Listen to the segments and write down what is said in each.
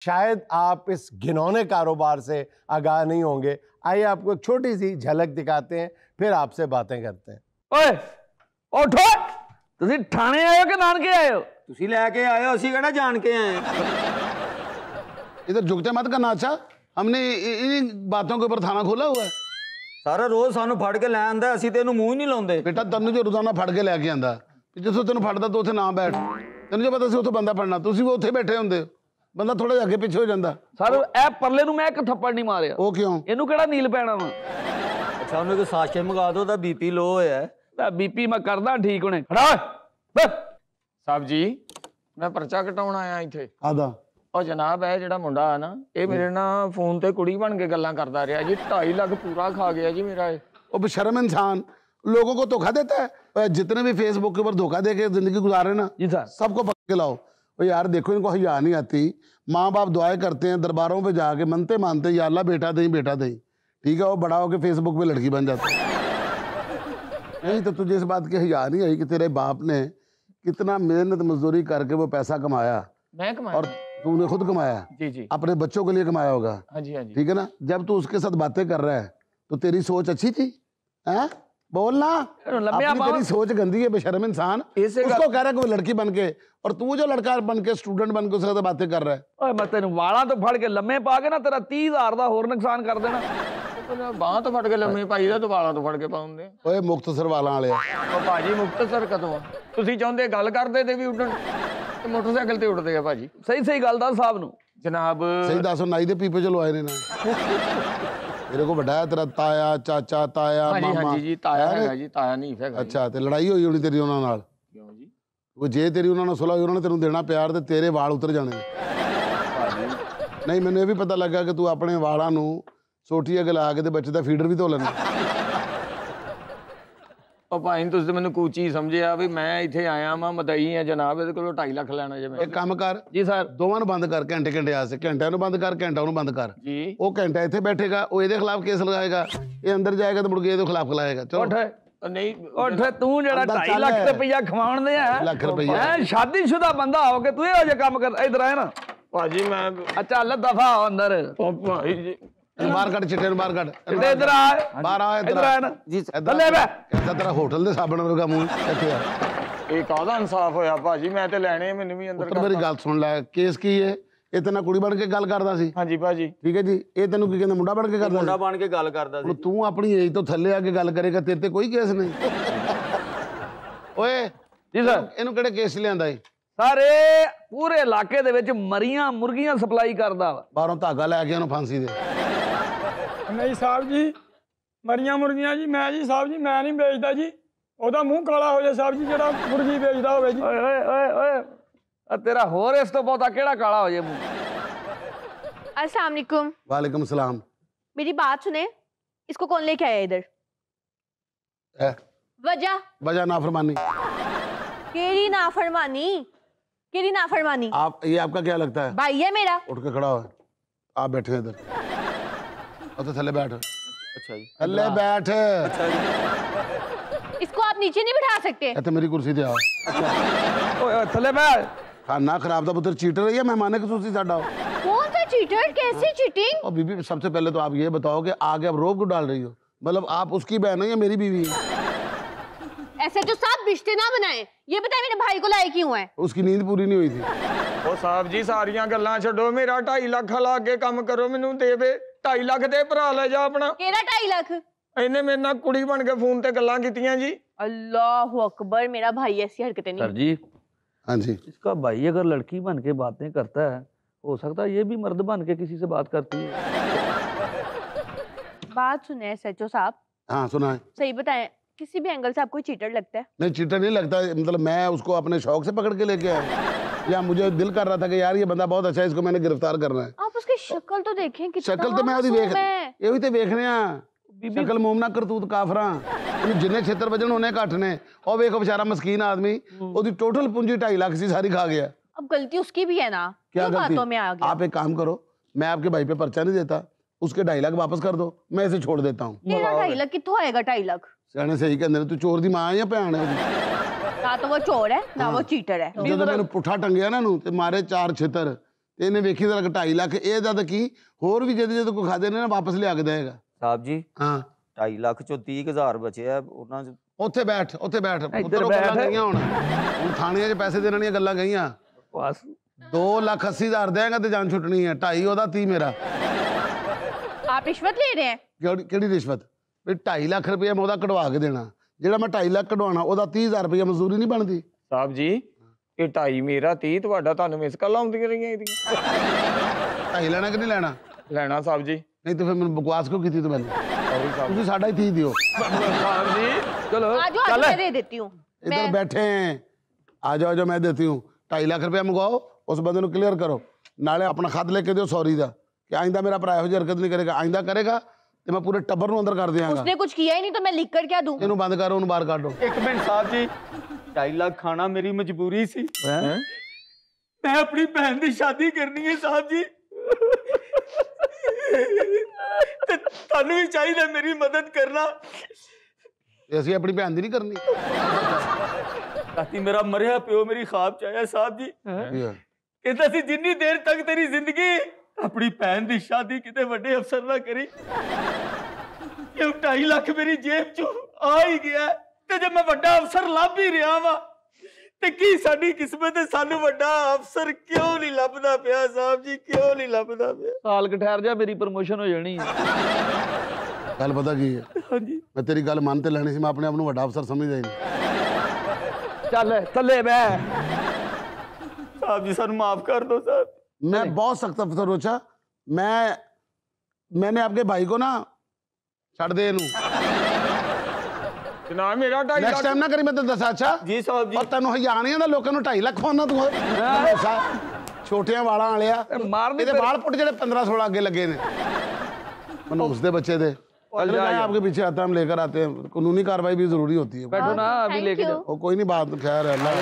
शायद आप इस घिनौने कारोबार से आगाह नहीं होंगे। आइए आपको एक छोटी सी झलक दिखाते हैं, फिर आपसे बातें करते हैं। ओए उठो, तुसी ठाणे आए हो कि नानके आए हो? तुसी लेके आए हो, असी कहना जान के आए। इधर झुकते मत करना। अच्छा, हमने इन बातों के ऊपर थाना खोला हुआ है। सारा रोज सानू फड़ के लै आंदा, असी तेनू मुंह नहीं लाउंदे। बेटा तेन जो रोजाना फड़ के लैके आंदा, जिसों तेन फड़दा तो उत्थे ना बैठ। तेन जो पता सी उत्थे बंदा फड़ना, तुसी वो उत्थे बैठे होंदे, बंदा थोड़ा जिहा अगे पिछे हो जांदा। सर ए परले नूं मैं एक थप्पड़ नहीं मारिया। वो क्यों? इनू केड़ा नील पैना वा? अच्छा उन्हें कोई साशे मंगा दो, बीपी लो है। बीपी मैं करदा ठीक हुणे। खड़ा साहब जी, मैं परचा कटाउण आया इत्थे। आदा और जनाब है जिहड़ा मुंडा है ना, ये मेरे ना फोन ते कुड़ी बन के गल्लां करदा रहा जी। 2.5 लाख पूरा खा गया जी मेरा। वो बेशर्म इंसान लोगों को धोखा देता है। जितने भी फेसबुक के ऊपर धोखा दे के जिंदगी गुजारे ना जी सर, सबको पकड़ के लाओ। और यार देखो, इनको हया नहीं आती। माँ बाप दुआएं करते हैं, दरबारों पे जाके मनते मानते हैं, या अल्लाह बेटा दही बेटा दही। ठीक है, वो बड़ा होकर फेसबुक पे लड़की बन जाता है। नहीं तो तुझे इस बात की हया नहीं आई कि तेरे बाप ने कितना मेहनत मजदूरी करके वो पैसा कमाया। मैं कमाया और तूने खुद कमाया, जी जी, अपने बच्चों के लिए कमाया होगा। हाँ जी हाँ जी। ठीक है ना? जब तू उसके साथ बातें कर रहा है तो तेरी सोच अच्छी थी? हैं? बोलना। तेरी सोच गंदी है बेशर्म इंसान। उसको कह रहा है कि वो लड़की बन के, और तू जो लड़का बन के स्टूडेंट बन के उसके साथ बातें कर रहा है। ओए मैं तेन वाला तो फड़ के लम्मे पा के ना तेरा 30,000 का होर नुकसान कर देना। बाह तो फट के लम्मे पाई दा, तो वाला तो फड़ के पाउंदे। ओए मुक्तसर वाला वाले भाजी मुक्तसर कदों तुसी चाहुंदे गल करदे ते भी उड्डण, ते मोटरसाइकिल ते उड़दे आ भाजी। सही सही गल दस साहब नूं जनाब। सही दसो, नाई दे पीपे चलो आए ने ना। तेरे को बड़ा है तेरा ताया चाचा ताया मामा। हाँ जी ताया है जी, ताया नहीं है। अच्छा, ते लड़ाई होई होनी तेरी उन्हां नाल? क्यों जी? वो जे तेरी उन्हां नाल सुलह होई, उन्होंने तेनू देना प्यार ते तेरे वाल उतर जाने। नहीं, मैंने ये भी पता लगा कि तू अपने वालों नू सोटी अग ला के ते बच्चे दा फीडर भी धो लेना। भाई तुसीं मैनूं कूची समझिया भी मैं इत्थे आया वां, मदई है जनाब, इहदे कोलों 2.5 लाख लेना जे मैं। एक काम कर जी सर, दोवां नू बंद कर, घंटे घंटे आसे। घंटा नू बंद कर, घंटा नू बंद कर जी। वो घंटा इत्थे बैठेगा, वो इहदे खिलाफ केस लगाएगा, ये अंदर जाएगा तो मुड़ के इहदे खिलाफ खिलाएगा। चलो नहीं उठ, तू जेड़ा 2.5 लाख रुपया खवाउण दे है, लाख रुपया मैं शादीशुदा बंदा हो के तू इहो जे काम कर। इधर आए ना भाजी मैं। अच्छा ल दफा हो अंदर। भाई जी बाहर कट, चिट्टे बाहर कट, इधर आ, बाहर आ, इधर आ ना जी। थल्ले बੈ। कहता तेरा होटल दे साबण वर्गा मुंह किथे आ। ਇਹ ਕਾਹਦਾ ਇਨਸਾਫ ਹੋਇਆ ਭਾਜੀ, ਮੈਂ ਤੇ ਲੈਣੇ ਮੈਨੂੰ ਵੀ ਅੰਦਰ। ਮੇਰੀ ਗੱਲ ਸੁਣ ਲੈ, ਕੇਸ ਕੀ ਹੈ? ਇਹ ਤੇ ਨਾ ਕੁੜੀ ਬਣ ਕੇ ਗੱਲ ਕਰਦਾ ਸੀ। ਹਾਂਜੀ ਭਾਜੀ। ਠੀਕ ਹੈ ਜੀ, ਇਹ ਤੈਨੂੰ ਕੀ ਕਹਿੰਦਾ, ਮੁੰਡਾ ਬਣ ਕੇ ਕਰਦਾ? ਮੁੰਡਾ ਬਣ ਕੇ ਗੱਲ ਕਰਦਾ ਸੀ। ਤੂੰ ਆਪਣੀ ਏਜ ਤੋਂ ਥੱਲੇ ਆ ਕੇ ਗੱਲ ਕਰੇਗਾ, ਤੇਰੇ ਤੇ ਕੋਈ ਕੇਸ ਨਹੀਂ। ਓਏ ਜੀ ਸਰ, ਇਹਨੂੰ ਕਿਹੜੇ ਕੇਸ ਲਿਆਂਦਾ ਏ? ਸਾਰੇ ਪੂਰੇ ਇਲਾਕੇ ਦੇ ਵਿੱਚ ਮਰੀਆਂ ਮੁਰਗੀਆਂ ਸਪਲਾਈ ਕਰਦਾ ਵਾ। ਬਾਹਰੋਂ ਧਾਗਾ ਲੈ ਕੇ ਉਹਨੂੰ ਫਾਂਸੀ ਦੇ। नहीं साहब जी, मरियां मुर्गियां जी मैं जी साहब जी मैं नहीं बेचता जी। ओदा मुंह काला हो जाए साहब जी जेड़ा मुर्गी बेचदा होवे जी। ओए ओए ओए ओए तेरा होर इस तो बहुता केड़ा काला हो जाए मुंह? अस्सलाम वालेकुम। वालेकुम सलाम। मेरी बात सुने, इसको कौन लेके आया इधर? वजह नाफरमानी। केरी नाफरमानी? केरी नाफरमानी? आप ये आपका क्या लगता है? भाई है मेरा। उठ के खड़ा हो, आप बैठे इधर। तो थल्ले बैठ। अच्छा जी, थल्ले बैठ। अच्छा जी। इसको आप नीचे नहीं बिठा सकते? तो मेरी कुर्सी पे आओ। ओए थल्ले बैठ। खाना खराब था पुत्र, चीटर है या मेहमान की सूसी साडा? कौन सा चीटर? कैसे चीटिंग? और बीबी सबसे पहले तो आप ये बताओ कि आगे आप रोब को डाल रही हो, मतलब आप उसकी बहन है या मेरी बीवी है? ऐसे तो साथ रिश्ते ना बनाए। ये बताए मेरे भाई को लाए क्यों है? उसकी नींद पूरी नहीं हुई थी। ਉਹ ਸਾਹਿਬ ਜੀ ਸਾਰੀਆਂ ਗੱਲਾਂ ਛੱਡੋ, ਮੇਰਾ 2.5 ਲੱਖ ਲਾ ਕੇ ਕੰਮ ਕਰੋ, ਮੈਨੂੰ ਦੇਵੇ 2.5 ਲੱਖ ਦੇ ਭਰਾ ਲੈ ਜਾ ਆਪਣਾ। केरा 2.5 लाख? ਇਹਨੇ ਮੇਰੇ ਨਾਲ ਕੁੜੀ ਬਣ ਕੇ ਫੋਨ ਤੇ ਗੱਲਾਂ ਕੀਤੀਆਂ ਜੀ। अल्लाह अकबर, मेरा भाई ऐसी हरकतें नहीं। सर जी, हाँ जी, इसका भाई अगर लड़की बन के बातें करता है, हो सकता है ये भी मर्द बन के किसी से बात करती है। बात सुने सचो साहब, हाँ सुना है। सही बताएं, किसी भी एंगल से आपको चीटर लगता है? नहीं चीटर नहीं लगता, मतलब मैं उसको अपने शौक से पकड़ के लेके आया, या मुझे दिल कर रहा था कि यार ये बंदा बहुत अच्छा है, इसको मैंने गिरफ्तार करना है। आप उसकी शक्ल तो देखें, कितना शक्ल तो मैं ਉਹਦੀ ਵੇਖ ਇਹ ਵੀ ਤੇ ਵੇਖ ਰਿਹਾ। ਸ਼ਕਲ ਮੂਮਨਾ ਕਰਤੂਤ ਕਾਫਰਾਂ, ਉਹਨੂੰ ਜਿੰਨੇ ਛੇਤਰ ਵਜਣ ਉਹਨੇ ਘੱਟ ਨੇ। ਉਹ ਵੇਖੋ बेचारा मस्कीन आदमी, ਉਹਦੀ टोटल पूंजी 2.5 लाख सी सारी खा गया। अब गलती उसकी भी है ना, क्या बातों में आ गलती? गया। आप एक काम करो, मैं आपके भाई पे पर्चा नहीं देता, उसके 2.5 लाख वापस कर दो, मैं इसे छोड़ देता हूँ। तेरा 2.5 लाख कितों आएगा? 2.5 लाख सियाने सही कहते, तू चोर दी मां है या भैन है? ना तो वो चोर है ना वो चीटर है। ਜਦੋਂ ਮੈਨੂੰ ਪੁੱਠਾ ਟੰਗਿਆ ਨਾ ਨੂੰ ਤੇ ਮਾਰੇ 4 ਛੇਤਰ ਤੇ ਇਹਨੇ ਵੇਖੀ ਤਾਂ 2.5 ਲੱਖ ਇਹਦਾ ਤਾਂ ਕੀ ਹੋਰ ਵੀ ਜਦੋਂ ਕੋਈ ਖਾਦੇ ਨੇ ਨਾ ਵਾਪਸ ਲਿਆ ਕੇ ਦੇਗਾ। ਸਾਹਿਬ ਜੀ ਹਾਂ 2.5 ਲੱਖ ਚੋਂ 30,000 ਬਚੇ ਆ ਉਹਨਾਂ ਚ। ਉੱਥੇ ਬੈਠ ਇੱਧਰ ਉੱਧਰ ਬੈਠ। ਗੱਲਾਂ ਗਈਆਂ ਹੁਣ ਥਾਣਿਆਂ 'ਚ ਪੈਸੇ ਦੇਣ ਵਾਲੀਆਂ ਗੱਲਾਂ ਗਈਆਂ। ਬਸ 2,80,000 ਦੇਗਾ ਤੇ ਜਾਨ ਛੁੱਟਣੀ ਹੈ। 2.5 ਉਹਦਾ 30 ਮੇਰਾ। आप रिश्वत ले रहे हैं? ਕਿਹੜੀ ਰਿਸ਼ਵਤ? ਵੀ 2.5 ਲੱਖ ਰੁਪਏ ਮੈਂ ਉਹਦਾ ਕਢਵਾ ਕੇ ਦੇਣਾ। ਜਿਹੜਾ ਮੈਂ 2.5 ਲੱਖ ਕਢਵਾਉਣਾ ਉਹਦਾ 30,000 ਰੁਪਏ ਮਜ਼ਦੂਰੀ ਨਹੀਂ ਬਣਦੀ। ਸਾਹਿਬ ਜੀ ਇਹ 2.5 ਮੇਰਾ 30 ਤੁਹਾਡਾ, ਤੁਹਾਨੂੰ ਮਿਸ ਕਾਲਾਂ ਆਉਂਦੀਆਂ ਰਹੀਆਂ ਇਹਦੀਆਂ। 2.5 ਲੈਣਾ ਕਿ ਨਹੀਂ ਲੈਣਾ? ਲੈਣਾ ਸਾਹਿਬ ਜੀ। ਨਹੀਂ ਤੇ ਫਿਰ ਮੈਨੂੰ ਬਕਵਾਸ ਕਿਉਂ ਕੀਤੀ ਤੂੰ? ਮੈਨੂੰ ਤੁਸੀਂ ਸਾਡਾ ਹੀ 30 ਦਿਓ। ਸਾਹਿਬ जी चलो आज आज मैं दे देती हूँ। इधर बैठे हैं, आ जाओ मैं देती हूँ। 2.5 लाख रुपया मंगवाओ, उस बंदे को क्लियर करो, नाले अपना खत लेके दो सॉरी का कि आइंदा मेरा भरा ਇਹੋ ਜਿਹੀ हरकत नहीं करेगा। आइंदा करेगा तो मैं पूरे टब्बर ਨੂੰ अंदर कर दियांगा। उसने कुछ किया ही नहीं तो मैं लिख कर क्या दूँ? ਇਹਨੂੰ ਬੰਦ ਕਰੋ, ਉਹਨੂੰ ਬਾਹਰ ਕੱਢੋ। ਇੱਕ ਮਿੰਟ ਸਾਹਿਬ ਜੀ 2.5 ਲੱਖ ਖਾਣਾ ਮੇਰੀ ਮਜਬੂਰੀ ਸੀ। ਮੈਂ ਆਪਣੀ ਭੈਣ ਦੀ ਸ਼ਾਦੀ ਕਰਨੀ ਹੈ ਸਾਹਿਬ ਜੀ ਤੇ ਤੁਹਾਨੂੰ ਵੀ ਚਾਹੀਦਾ ਮੇਰੀ ਮਦਦ ਕਰਨਾ। ਤੇ ਅਸੀਂ ਆਪਣੀ ਭੈਣ ਦੀ ਨਹੀਂ ਕਰਨੀ। ਰਾਤੀ ਮੇਰਾ ਮਰਿਆ ਪਿਓ ਮੇਰੀ ਖਾਬ ਚ ਆਇਆ ਸਾਹਿਬ ਜੀ, ਕਹਿੰਦਾ ਸੀ ਜਿੰਨੀ ਦੇਰ ਤੱਕ ਤੇਰੀ ਜ਼ਿੰਦਗੀ ਆਪਣੀ ਭੈਣ ਦੀ ਸ਼ਾਦੀ ਕਿਤੇ ਵੱਡੇ ਅਫਸਰ ਨਾਲ ਕਰੀ। ਇਹ 2.5 ਲੱਖ ਮੇਰੀ ਜੇਬ ਚੋਂ ਆ ਹੀ ਗਿਆ ਤੇ ਜੇ ਮੈਂ ਵੱਡਾ ਅਫਸਰ ਲੱਭ ਹੀ ਰਿਹਾ ਵਾ ਤੇ ਕੀ ਸਾਡੀ ਕਿਸਮਤ ਹੈ? ਸਾਨੂੰ ਵੱਡਾ ਅਫਸਰ ਕਿਉਂ ਨਹੀਂ ਲੱਭਦਾ ਪਿਆ ਸਾਹਿਬ ਜੀ? ਕਿਉਂ ਨਹੀਂ ਲੱਭਦਾ ਪਿਆ? ਸਾਲ ਕ ਠਹਿਰ ਜਾ, ਮੇਰੀ ਪ੍ਰਮੋਸ਼ਨ ਹੋ ਜਾਣੀ ਹੈ। ਗੱਲ ਪਤਾ ਕੀ ਹੈ? ਹਾਂਜੀ ਮੈਂ ਤੇਰੀ ਗੱਲ ਮੰਨ ਤੇ ਲੈਣੀ ਸੀ, ਮੈਂ ਆਪਣੇ ਆਪ ਨੂੰ ਵੱਡਾ ਅਫਸਰ ਸਮਝਦਾ ਹੀ ਨਹੀਂ। ਚੱਲ ਥੱਲੇ ਬਹਿ। ਸਾਹਿਬ ਜੀ ਸਾਨੂੰ ਮਾਫ ਕਰ ਦਿਓ ਸਾਹਿਬ। मैं बहुत सख्त अफसर रोचा। मैंने आपके भाई को ना छड़ दे ਜਨਾਬ ਮੇਰਾ 2.5 नेक्स्ट ਲੱਖ टाइम ना करी। मैं तो दसा अच्छा ਜੀ ਸਾਹਿਬ ਜੀ और तेन हजार नहीं आंदा लोगों ਨੂੰ 2.5 ਲੱਖ ਖਵਾਉਣਾ ਤੂੰ। ਛੋਟਿਆਂ ਵਾਲਾਂ ਵਾਲਿਆ ਮਾਰਨੀ ਇਹਦੇ ਵਾਲ ਪੁੱਟ ਜਿਹੜੇ 15-16 आगे लगे ने मनूस दे बच्चे दे। मैं आपके पीछे आता, हम लेकर आते हैं। कानूनी कार्रवाई भी जरूरी होती है। बैठो ना, अभी लेके जाओ। वो कोई नहीं, बात खैर है अल्लाह।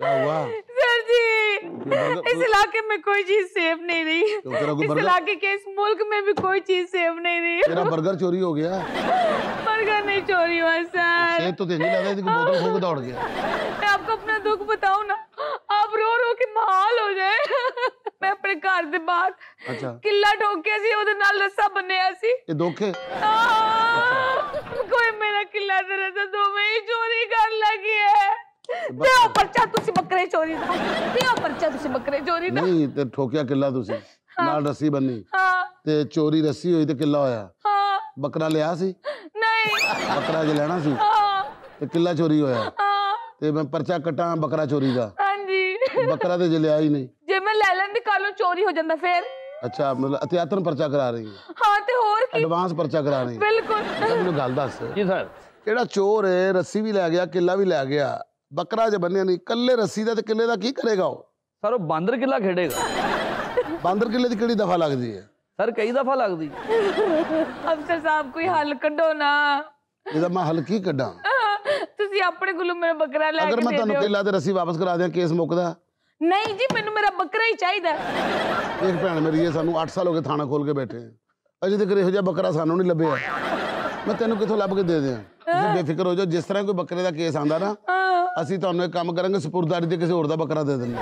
क्या हुआ? सर जी इस इलाके में कोई चीज सेफ नहीं रही। इस इलाके के इस मुल्क में भी कोई चीज सेफ नहीं रही। तेरा बर्गर चोरी हो गया? बर्गर नहीं चोरी हुआ सर। सेहत तो तेजी लग रही थी, बोतल खो के दौड़ गया। मैं आपको अपना दुख बताऊं ना, आप रो रो के महाल हो जाए। मैं अपने घर ਦੇ ਬਾਹਰ अच्छा ਕਿੱਲਾ ਠੋਕਿਆ ਸੀ, ਉਹਦੇ ਨਾਲ ਰੱਸਾ ਬੰਨਿਆ ਸੀ। ये धोखे ਕੋਈ ਮੇਰਾ ਕਿੱਲਾ ਤੇ ਰੱਸਾ ਦੋਵੇਂ ਹੀ ਚੋਰੀ ਕਰਨ ਲੱਗੀ ਹੈ। ਦਿਓ ਪਰਚਾ ਤੁਸੀਂ ਬੱਕਰੇ ਚੋਰੀ ਦਾ, ਦਿਓ ਪਰਚਾ ਤੁਸੀਂ ਬੱਕਰੇ ਚੋਰੀ ਦਾ। नहीं ते ठोकिया किला तुसी नाल रस्सी बन्नी ਹਾਂ ते चोरी रस्सी हुई ते किला होया। ਹਾਂ बकरा लिया सी? ਨਹੀਂ बकरा जे लेना सी ਹਾਂ ते किला चोरी होया ਹਾਂ ते मैं पर्चा कटा बकरा चोरी दा। ਹਾਂਜੀ बकरा ते जे लिया ही नहीं। ਜੇ ਮੈਂ ਲੈ ਲੈਂਦੀ ਕੱਲ ਨੂੰ ਚੋਰੀ ਹੋ ਜਾਂਦਾ ਫੇਰ। अच्छा मतलब अत्यातन पर्चा करा रही है, ਹਾਂ ਤੇ ਹੋਰ ਕੀ, एडवांस पर्चा करा रही है। ਬਿਲਕੁਲ। ਮੈਨੂੰ ਗੱਲ ਦੱਸ, ਜੀ ਸਰ। ਜਿਹੜਾ ਚੋਰ ਹੈ ਰੱਸੀ ਵੀ ਲੈ ਗਿਆ, ਕਿੱਲਾ ਵੀ ਲੈ ਗਿਆ, ਬੱਕਰਾ ਜੇ ਬੰਨਿਆ ਨਹੀਂ, ਕੱਲੇ ਰੱਸੀ ਦਾ ਤੇ ਕਿੱਲੇ ਦਾ ਕੀ ਕਰੇਗਾ ਉਹ? ਸਰ ਉਹ ਬਾਂਦਰ ਕਿੱਲਾ ਖੇਡੇਗਾ। ਬਾਂਦਰ ਕਿੱਲੇ ਦੀ ਕਿਹੜੀ ਦਫਾ ਲੱਗਦੀ ਹੈ? ਸਰ ਕਈ ਦਫਾ ਲੱਗਦੀ। ਅਫਸਰ ਸਾਹਿਬ ਕੋਈ ਹੱਲ ਕੱਢੋ ਨਾ। ਇਹਦਾ ਮੈਂ ਹੱਲ ਕੀ ਕੱਢਾਂ? ਤੁਸੀਂ ਆਪਣੇ ਕੋਲੋਂ ਮੇਰਾ ਬੱਕਰਾ ਲੈ ਅਗਰ ਕੇ ਮੈਂ ਦੇ ਤੁਹਾਨੂੰ ਦਿਓ। ਕਿੱਲਾ ਤੇ ਰੱਸੀ ਵਾਪਸ ਕਰਾ ਦਿਆਂ, ਕੇਸ ਮੁੱਕਦਾ? ਨਹੀਂ ਜੀ ਮੈਨੂੰ ਮੇਰਾ ਬੱਕਰਾ ਹੀ ਚਾਹੀਦਾ। ਇੱਕ ਭੈਣ ਮੇਰੀ ਹੈ, ਸਾਨੂੰ 8 ਸਾਲ ਹੋ ਗਏ ਥਾਣਾ ਖੋਲ ਕੇ ਬੈਠੇ ਆ, ਅਜੇ ਤੱਕ ਇਹੋ ਜਿਹਾ ਬੱਕਰਾ ਸਾਨੂੰ ਨਹੀਂ ਲੱਭਿਆ। ਮੈਂ ਤੈਨੂੰ ਕਿੱਥੋਂ ਲੱਭ ਕੇ ਦੇ ਦਿਆਂ? ਤੁਸੀਂ ਬੇਫਿਕਰ ਹੋ ਜਾਓ, ਜਿਸ ਤਰ੍ਹਾਂ ਕੋਈ ਬੱਕਰੇ ਦਾ ਕੇਸ ਆਂਦਾ ਨਾ, ਅਸੀਂ ਤੁਹਾਨੂੰ ਇੱਕ ਕੰਮ ਕਰਾਂਗੇ, ਸਪੁਰਦਾਰੀ ਤੇ ਕਿਸੇ ਹੋਰ ਦਾ ਬੱਕਰਾ ਦੇ ਦਿੰਦੇ।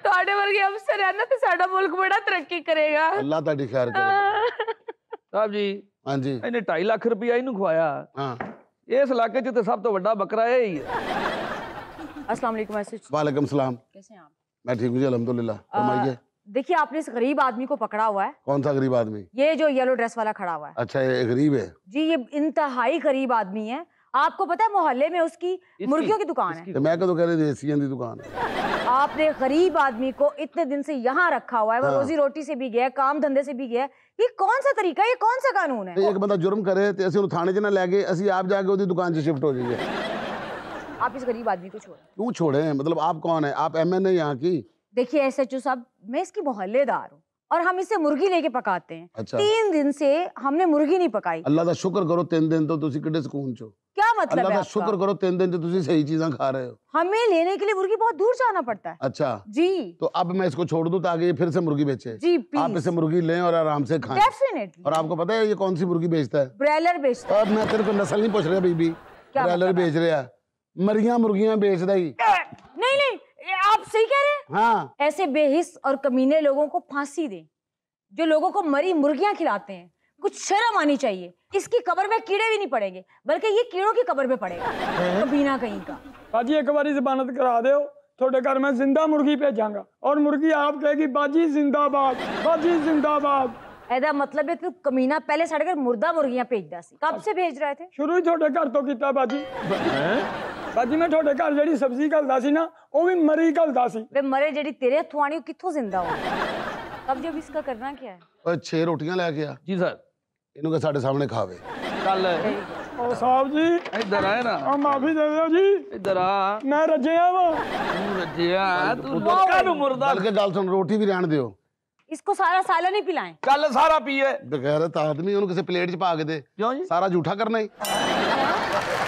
ਤੁਹਾਡੇ ਵਰਗੇ ਅਫਸਰ ਹੈ ਨਾ ਤੇ ਸਾਡਾ ਮੁਲਕ ਬੜਾ ਤਰੱਕੀ ਕਰੇਗਾ। ਅੱਲਾ ਤੁਹਾਡੀ ਖੈਰ ਕਰੇ। ਸਾਹਿਬ ਜੀ ਹਾਂਜੀ ਇਹਨੇ 2.5 ਲੱਖ ਰੁਪਇਆ ਇਹਨੂੰ ਖਵਾਇਆ। ਹਾਂ ਇਸ ਇਲਾਕੇ 'ਚ ਤੇ ਸਭ ਤੋਂ ਵੱਡਾ ਬੱਕਰਾ ਇਹ ਹੀ ਹੈ। अस्सलाम वालेकुम मैसेज। वालेकुम सलाम। कैसे हैं आप? मैं ठीक हूँ जी अल्हम्दुलिल्लाह। फरमाइए। देखिए आपने इस गरीब आदमी को पकड़ा हुआ है, कौन सा गरीब आदमी? ये जो येलो ड्रेस वाला खड़ा हुआ है। अच्छा ये गरीब है? जी ये इंतहाई गरीब आदमी है। आपको पता है मोहल्ले में उसकी मुर्गियों की दुकान है। तो मैं कदों कह रही देसियां दी दुकान है। आपने गरीब आदमी को इतने दिन से यहाँ रखा हुआ है, वो हाँ। रोजी रोटी से भी गया, काम धंधे से भी गया। ये कौन सा तरीका है, ये कौन सा कानून है? एक बंदा जुर्म करे तो असं थाने च ना लैके असं आप जाके उसकी दुकान से शिफ्ट हो जाइए। आप इस गरीब आदमी को छोड़ें। क्यों छोड़े? मतलब आप कौन है? आप MN है यहाँ की? देखिए SHO साहब, मैं इसकी मोहल्लेदार हूँ और हम इससे मुर्गी लेके पकाते हैं। अच्छा। 3 दिन से हमने मुर्गी नहीं पकाई। अल्लाह का शुक्र करो 3 दिन तो तुसी किड्डे सुकून चो। क्या मतलब अल्लाह है का शुक्र आपका? करो 3 दिन तो तुसी सही चीजें खा रहे हो। हमें लेने के लिए मुर्गी बहुत दूर जाना पड़ता है। अच्छा जी तो अब मैं इसको छोड़ दूं ताकि ये फिर से मुर्गी बेचे? जी आप प्लीज। इसे मुर्गी लें और आराम से खाएं। डेफिनेटली। और आपको पता है ये कौन सी मुर्गी बेचता है? ब्रॉयलर बेचता है। अब मैं तेरे को नस्ल नहीं पूछ रहा बीबी, क्या ट्रेलर मतलब है? बेच रहा मरियां मुर्गियां बेचदा ही। नहीं नहीं, ये आप सही कह रहे हैं। हाँ ऐसे बेहिस और कमीने लोगों को फांसी दें जो लोगों को मरी मुर्गियां खिलाते हैं। कुछ शर्म आनी चाहिए। इसकी कब्र में कीड़े भी नहीं पड़ेंगे, बल्कि ये कीड़ों की कब्र में पड़ेगा, कमीना कहीं का। बाजी एक बारी जमानत करा दो, थोड़े घर में जिंदा मुर्गी भेजांगा और मुर्गी आप कहेगी बाजी जिंदाबाद, बाजी जिंदाबाद। ऐदा मतलब है कि कमीना पहले साढ़े घर मुर्दा मुर्गियां भेजदा सी। कब से भेज रहे थे? शुरू ही थोड़े घर तो किया बाजी। बाजी मैं थोड़े घर जेडी सब्जी घलदा सी ना, वो भी मरी घलदा सी। वे मरे जेडी तेरे हथों आनी, वो कित्थों जिंदा हो? अब जब इसका करना क्या है? ओए 6 रोटियां लेके आ, जी सर। इन्हों के साढ़े सामने खावे। कल ओ साहब जी इधर आए ना, आ माफी दे दो जी, इधर आ। मैं रजिया वा। तू रजिया, तू लोकां नू मुर्दा। बल्कि गल सुन, रोटी भी रहन दियो। इसको सारा साला नहीं पिलाएं। कल सारा पिए। बेगैरत आदमी, उन्होंने किसी प्लेट च पा के दे। क्यों जी? सारा झूठा करना ही।